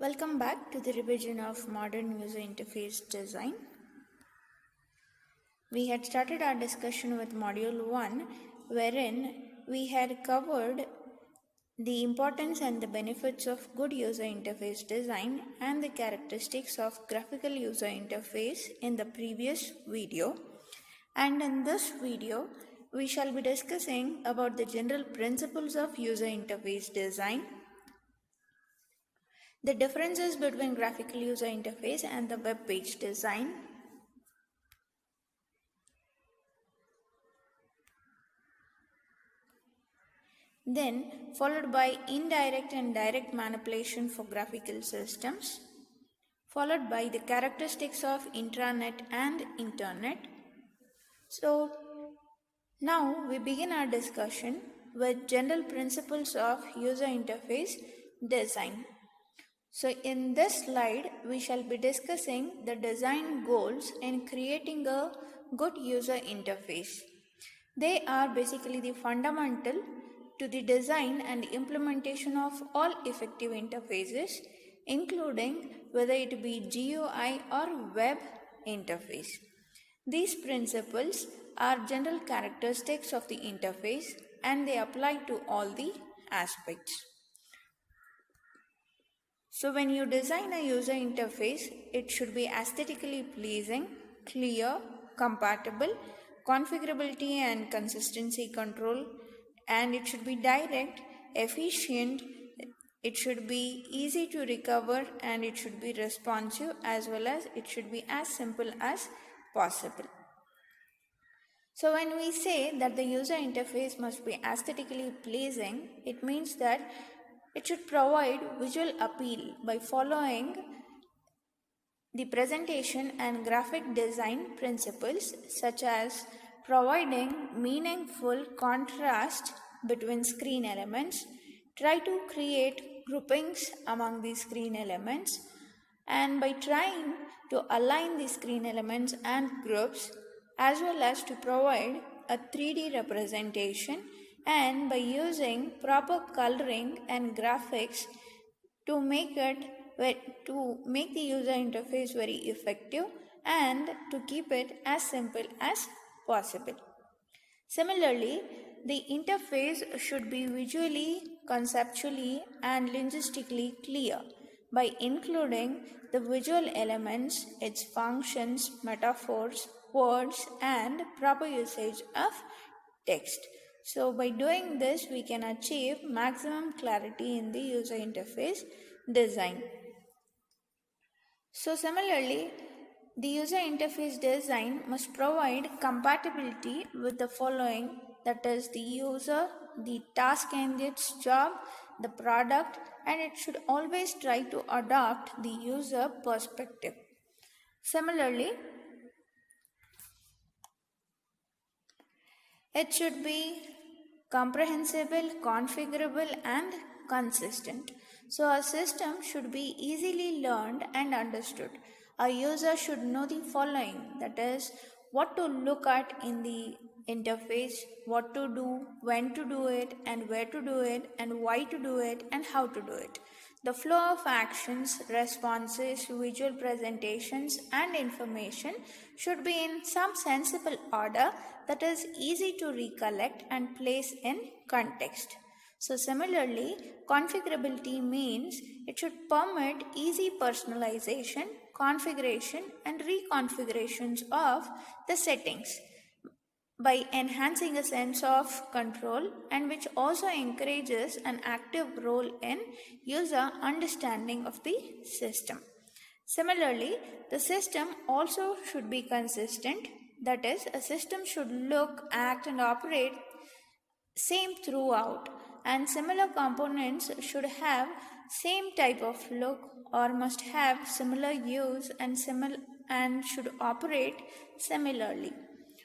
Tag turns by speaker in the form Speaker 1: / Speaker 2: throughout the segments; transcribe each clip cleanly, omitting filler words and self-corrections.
Speaker 1: Welcome back to the revision of modern user interface design. We had started our discussion with module 1, wherein we had covered the importance and the benefits of good user interface design and the characteristics of graphical user interface in the previous video. And in this video, we shall be discussing about the general principles of user interface design, the differences between graphical user interface and the web page design, then followed by indirect and direct manipulation for graphical systems, followed by the characteristics of intranet and internet. So now we begin our discussion with general principles of user interface design. So in this slide, we shall be discussing the design goals in creating a good user interface. They are basically the fundamental to the design and implementation of all effective interfaces, including whether it be GUI or web interface. These principles are general characteristics of the interface and they apply to all the aspects. So when you design a user interface, it should be aesthetically pleasing, clear, compatible, configurability and consistency control, and it should be direct, efficient, it should be easy to recover, and it should be responsive, as well as it should be as simple as possible. So when we say that the user interface must be aesthetically pleasing, it means that it should provide visual appeal by following the presentation and graphic design principles, such as providing meaningful contrast between screen elements, try to create groupings among the screen elements, and by trying to align the screen elements and groups, as well as to provide a 3D representation, and by using proper coloring and graphics to make the user interface very effective and to keep it as simple as possible. Similarly, the interface should be visually, conceptually, and linguistically clear by including the visual elements, its functions, metaphors, words, and proper usage of text. So by doing this, we can achieve maximum clarity in the user interface design. So similarly, the user interface design must provide compatibility with the following, that is the user, the task and its job, the product, and it should always try to adopt the user perspective. Similarly, it should be comprehensible, configurable, and consistent. So a system should be easily learned and understood. A user should know the following, that is, what to look at in the interface, what to do, when to do it, and where to do it, and why to do it, and how to do it. The flow of actions, responses, visual presentations, and information should be in some sensible order that is easy to recollect and place in context. So similarly, configurability means it should permit easy personalization, configuration, and reconfigurations of the settings by enhancing a sense of control, and which also encourages an active role in user understanding of the system. Similarly, the system also should be consistent, that is, a system should look, act, and operate same throughout, and similar components should have same type of look or must have similar use and should operate similarly.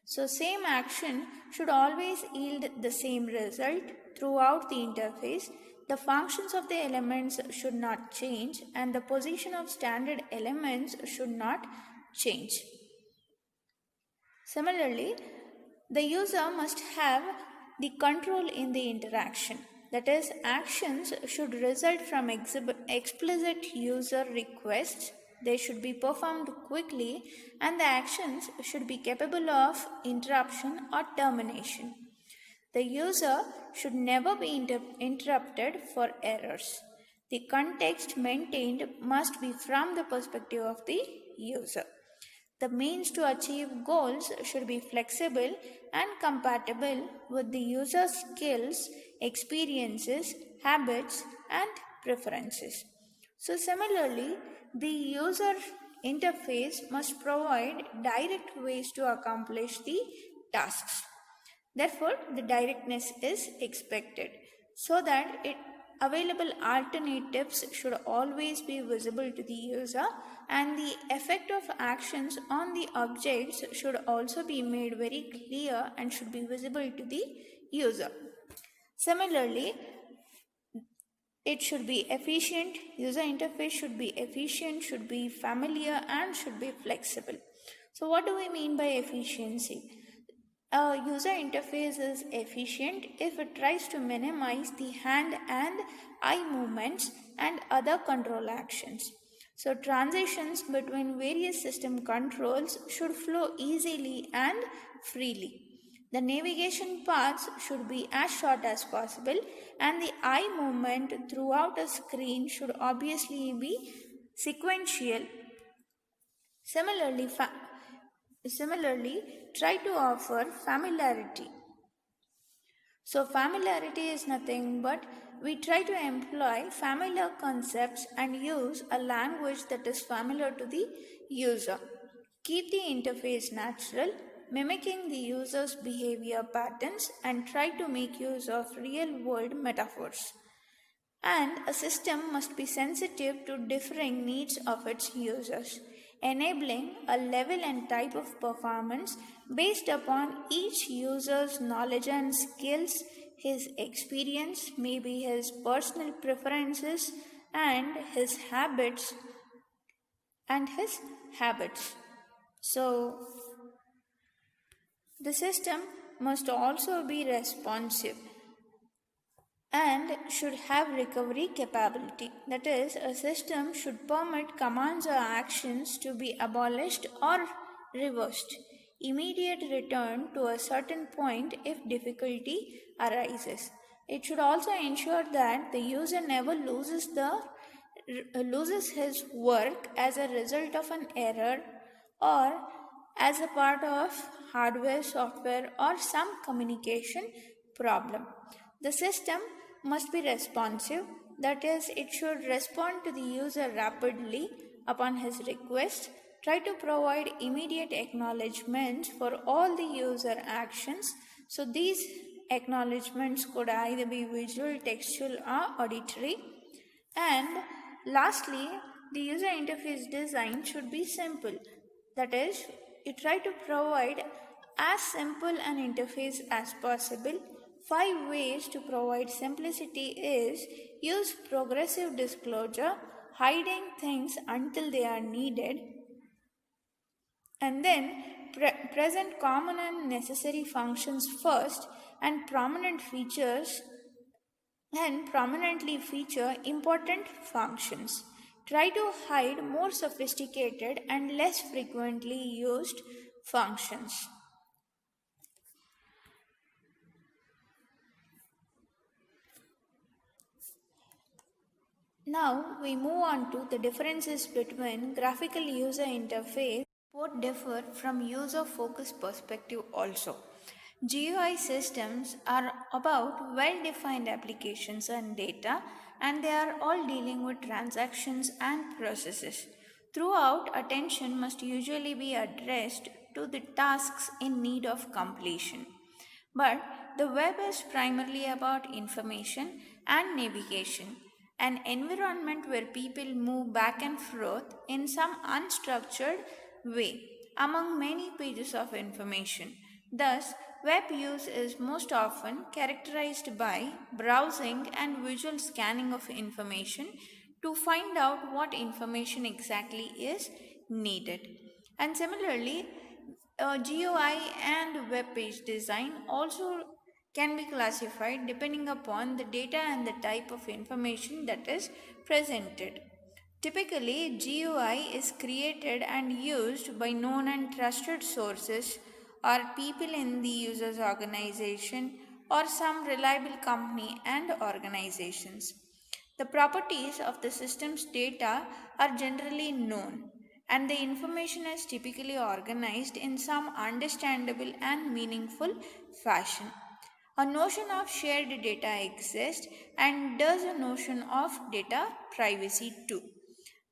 Speaker 1: So same action should always yield the same result throughout the interface. The functions of the elements should not change, and the position of standard elements should not change. Similarly, the user must have the control in the interaction. That is, actions should result from explicit user requests. They should be performed quickly, and the actions should be capable of interruption or termination. The user should never be interrupted for errors. The context maintained must be from the perspective of the user. The means to achieve goals should be flexible and compatible with the user's skills, experiences, habits, and preferences. So, similarly, the user interface must provide direct ways to accomplish the tasks. Therefore, the directness is expected so that available alternatives should always be visible to the user, and the effect of actions on the objects should also be made very clear and should be visible to the user. Similarly, it should be efficient, user interface should be efficient, should be familiar, and should be flexible. So, what do we mean by efficiency? A user interface is efficient if it tries to minimize the hand and eye movements and other control actions. So, transitions between various system controls should flow easily and freely. The navigation paths should be as short as possible, and the eye movement throughout a screen should obviously be sequential. Similarly, try to offer familiarity. So, familiarity is nothing but we try to employ familiar concepts and use a language that is familiar to the user. Keep the interface natural, mimicking the user's behavior patterns, and try to make use of real world metaphors. And a system must be sensitive to differing needs of its users, enabling a level and type of performance based upon each user's knowledge and skills, his experience, maybe his personal preferences, and his habits. So, the system must also be responsive and should have recovery capability. That is, a system should permit commands or actions to be abolished or reversed. Immediate return to a certain point if difficulty arises. It should also ensure that the user never loses his work as a result of an error or as a part of hardware, software, or some communication problem. The system must be responsive, that is, it should respond to the user rapidly upon his request, try to provide immediate acknowledgements for all the user actions. So, these acknowledgements could either be visual, textual, or auditory. And lastly, the user interface design should be simple, that is, you try to provide as simple an interface as possible. 5 ways to provide simplicity is use progressive disclosure, hiding things until they are needed, and then present common and necessary functions first, and prominently feature important functions. Try to hide more sophisticated and less frequently used functions. Now we move on to the differences between graphical user interface. Both differ from user-focused perspective also. GUI systems are about well-defined applications and data, and they are all dealing with transactions and processes. Throughout, attention must usually be addressed to the tasks in need of completion. But the web is primarily about information and navigation, an environment where people move back and forth in some unstructured way among many pages of information. Thus, web use is most often characterized by browsing and visual scanning of information to find out what information exactly is needed. And similarly, GUI and web page design also can be classified depending upon the data and the type of information that is presented. Typically, GUI is created and used by known and trusted sources or people in the user's organization or some reliable company and organizations. The properties of the system's data are generally known, and the information is typically organized in some understandable and meaningful fashion. A notion of shared data exists, and does a notion of data privacy too.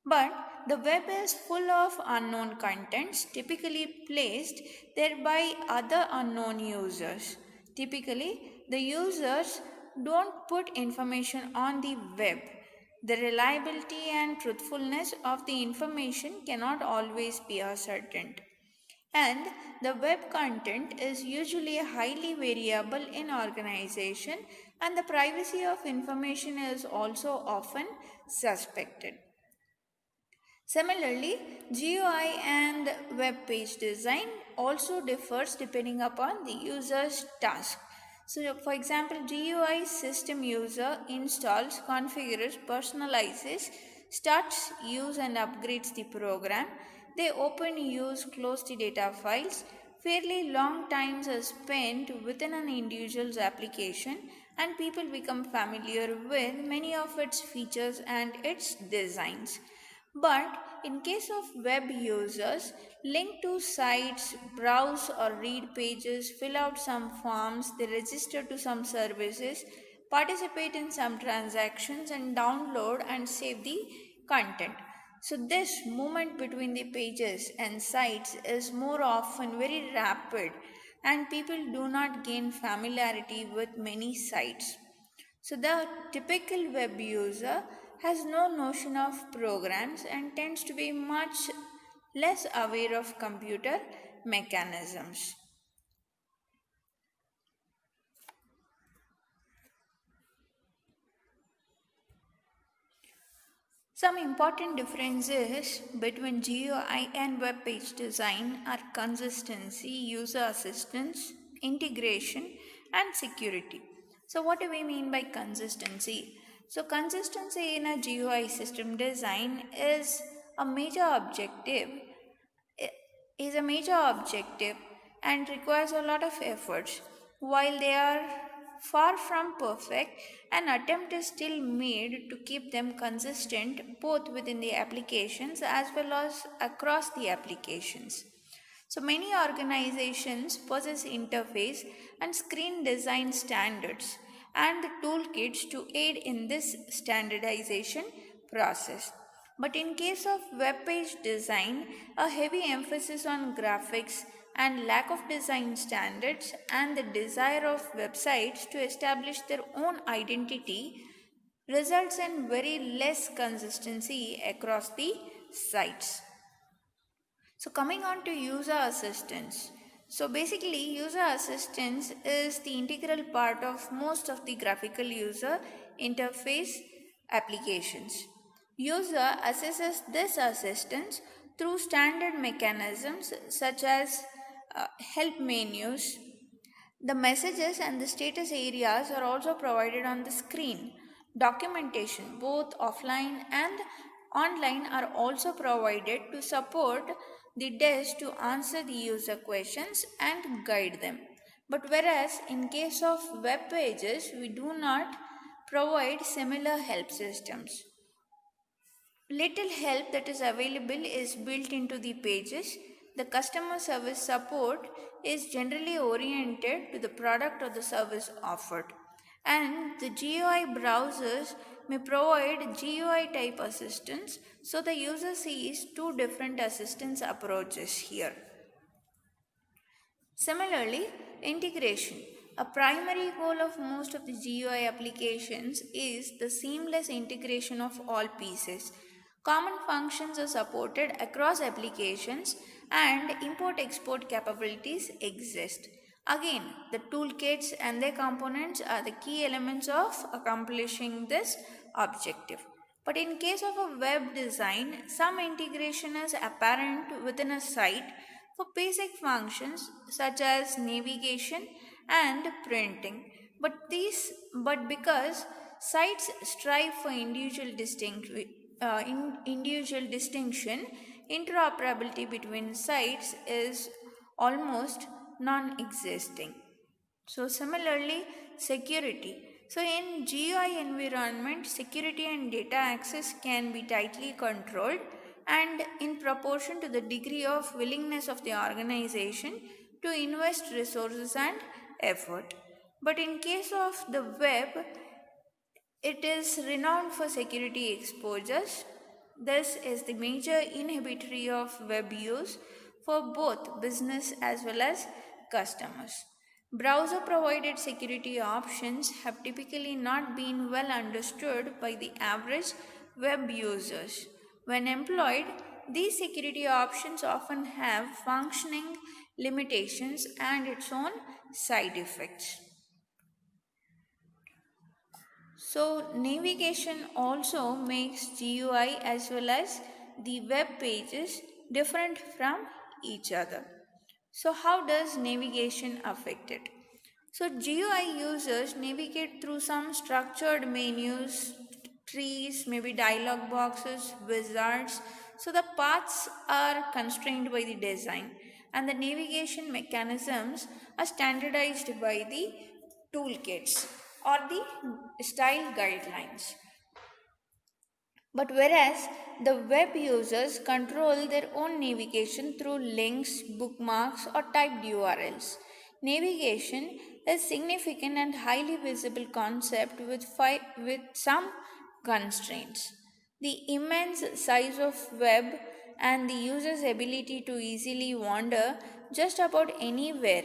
Speaker 1: But the web is full of unknown contents, typically placed there by other unknown users. Typically, the users don't put information on the web. The reliability and truthfulness of the information cannot always be ascertained. And the web content is usually highly variable in organization, and the privacy of information is also often suspected. Similarly, GUI and web page design also differs depending upon the user's task. So, for example, GUI system user installs, configures, personalizes, starts, use and upgrades the program. They open, use, close the data files. Fairly long times are spent within an individual's application, and people become familiar with many of its features and its designs. But in case of web users, link to sites, browse or read pages, fill out some forms, they register to some services, participate in some transactions, and download and save the content. So, this movement between the pages and sites is more often very rapid, and people do not gain familiarity with many sites. So, the typical web user has no notion of programs and tends to be much less aware of computer mechanisms. Some important differences between GUI and web page design are consistency, user assistance, integration, and security. So, what do we mean by consistency? So, consistency in a GUI system design a major objective is a major objective and requires a lot of efforts. While they are far from perfect, an attempt is still made to keep them consistent both within the applications as well as across the applications. So many organizations possess interface and screen design standards and the toolkits to aid in this standardization process. But in case of web page design, a heavy emphasis on graphics and lack of design standards and the desire of websites to establish their own identity results in very less consistency across the sites. So, coming on to user assistance. So, basically, user assistance is the integral part of most of the graphical user interface applications. User assesses this assistance through standard mechanisms such as help menus. The messages and the status areas are also provided on the screen. Documentation, both offline and online, are also provided to support the desk to answer the user questions and guide them. But whereas in case of web pages, we do not provide similar help systems. Little help that is available is built into the pages. The customer service support is generally oriented to the product or the service offered. And the GUI browsers may provide GUI type assistance, so the user sees two different assistance approaches here. Similarly, integration. A primary goal of most of the GUI applications is the seamless integration of all pieces. Common functions are supported across applications and import-export capabilities exist. Again, the toolkits and their components are the key elements of accomplishing this objective. But in case of a web design, some integration is apparent within a site for basic functions such as navigation and printing. But because sites strive for individual distinction, interoperability between sites is almost non-existing. So similarly, security. So in GUI environment, security and data access can be tightly controlled and in proportion to the degree of willingness of the organization to invest resources and effort. But in case of the web, it is renowned for security exposures. This is the major inhibitory of web use for both business as well as customers. Browser provided security options have typically not been well understood by the average web users. When employed, these security options often have functioning limitations and its own side effects. So, navigation also makes GUI as well as the web pages different from each other. So, how does navigation affect it? So, GUI users navigate through some structured menus, trees, maybe dialog boxes, wizards. So, the paths are constrained by the design, and the navigation mechanisms are standardized by the toolkits or the style guidelines. But whereas the web users control their own navigation through links, bookmarks, or typed URLs, navigation is significant and highly visible concept with some constraints. The immense size of web and the user's ability to easily wander just about anywhere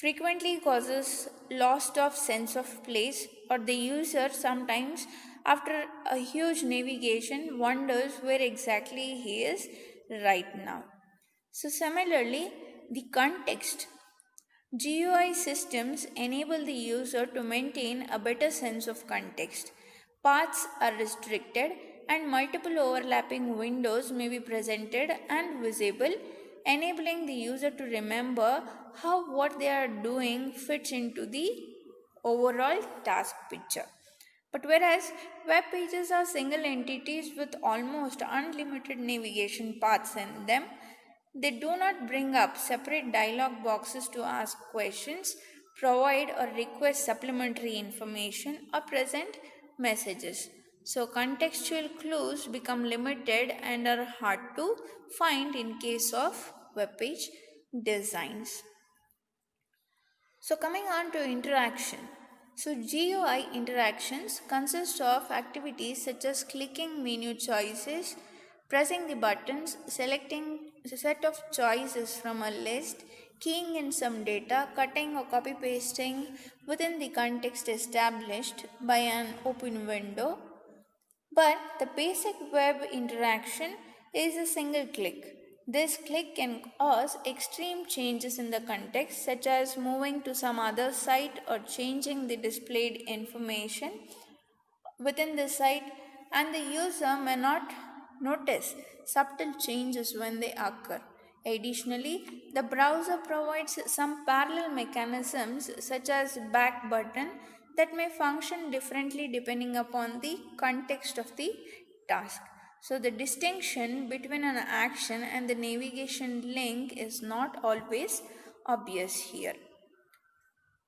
Speaker 1: frequently causes loss of sense of place, or the user sometimes after a huge navigation wonders where exactly he is right now. So similarly, the context. GUI systems enable the user to maintain a better sense of context. Paths are restricted and multiple overlapping windows may be presented and visible, enabling the user to remember how what they are doing fits into the overall task picture. But whereas web pages are single entities with almost unlimited navigation paths in them, they do not bring up separate dialog boxes to ask questions, provide or request supplementary information, or present messages. So, contextual clues become limited and are hard to find in case of web page designs. So, coming on to interaction. So, GUI interactions consist of activities such as clicking menu choices, pressing the buttons, selecting a set of choices from a list, keying in some data, cutting or copy pasting within the context established by an open window. But the basic web interaction is a single click. This click can cause extreme changes in the context, such as moving to some other site or changing the displayed information within the site, and the user may not notice subtle changes when they occur. Additionally, the browser provides some parallel mechanisms such as back button that may function differently depending upon the context of the task. So the distinction between an action and the navigation link is not always obvious here.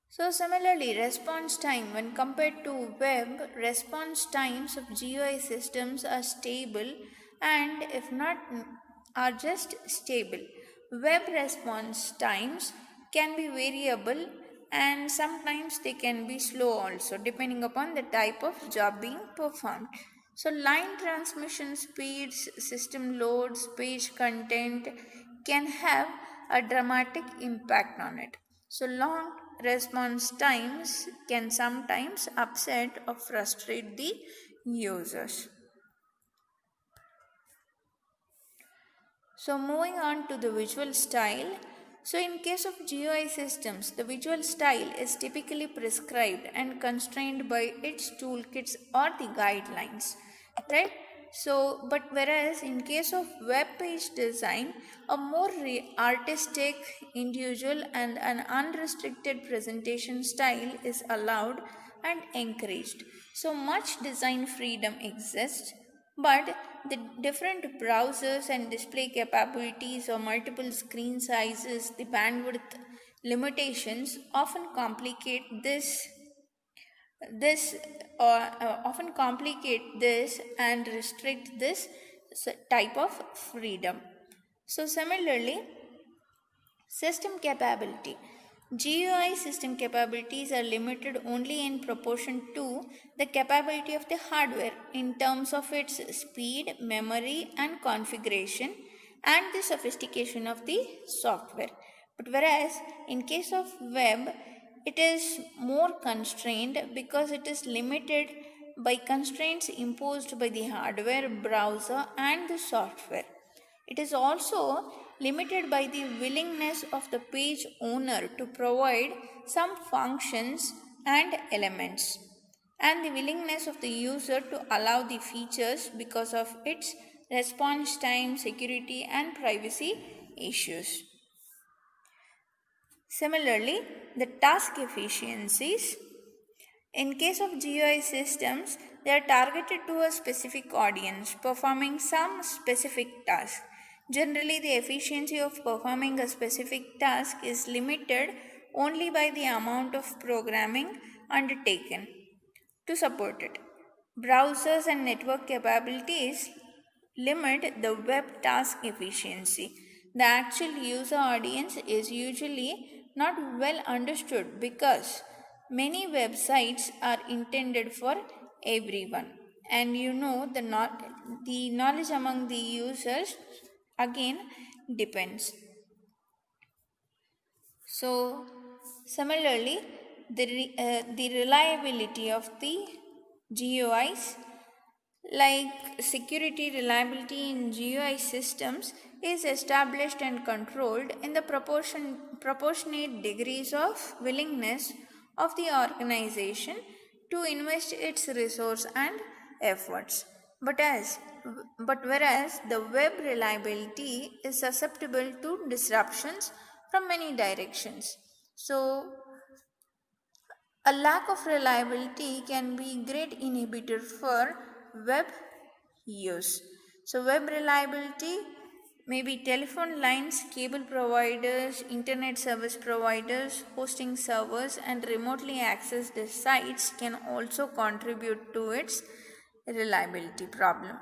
Speaker 1: So similarly, response time when compared to web, response times of GUI systems are stable and if not are just stable. Web response times can be variable and sometimes they can be slow also depending upon the type of job being performed. So line transmission speeds, system loads, page content can have a dramatic impact on it. So long response times can sometimes upset or frustrate the users. So moving on to the visual style. So in case of GUI systems, the visual style is typically prescribed and constrained by its toolkits or the guidelines, right? So, but whereas in case of web page design, a more artistic, individual, and an unrestricted presentation style is allowed and encouraged. So much design freedom exists, but the different browsers and display capabilities or multiple screen sizes, the bandwidth limitations often complicate this often complicate this and restrict this type of freedom. So similarly, system capability. GUI system capabilities are limited only in proportion to the capability of the hardware in terms of its speed, memory, and configuration, and the sophistication of the software. But whereas in case of web, it is more constrained because it is limited by constraints imposed by the hardware, browser, and the software. It is also limited by the willingness of the page owner to provide some functions and elements, and the willingness of the user to allow the features because of its response time, security, and privacy issues. Similarly, the task efficiencies. In case of GUI systems, they are targeted to a specific audience performing some specific task. Generally, the efficiency of performing a specific task is limited only by the amount of programming undertaken to support it. Browsers and network capabilities limit the web task efficiency. The actual user audience is usually not well understood because many websites are intended for everyone. And the knowledge among the users again depends. So, similarly, the reliability of the GUIs, like security reliability in GUI systems, is established and controlled in the proportionate degrees of willingness of the organization to invest its resource and efforts. But whereas the web reliability is susceptible to disruptions from many directions. So a lack of reliability can be great inhibitor for web use. So web reliability, maybe telephone lines, cable providers, internet service providers, hosting servers, and remotely accessed sites can also contribute to its reliability problem.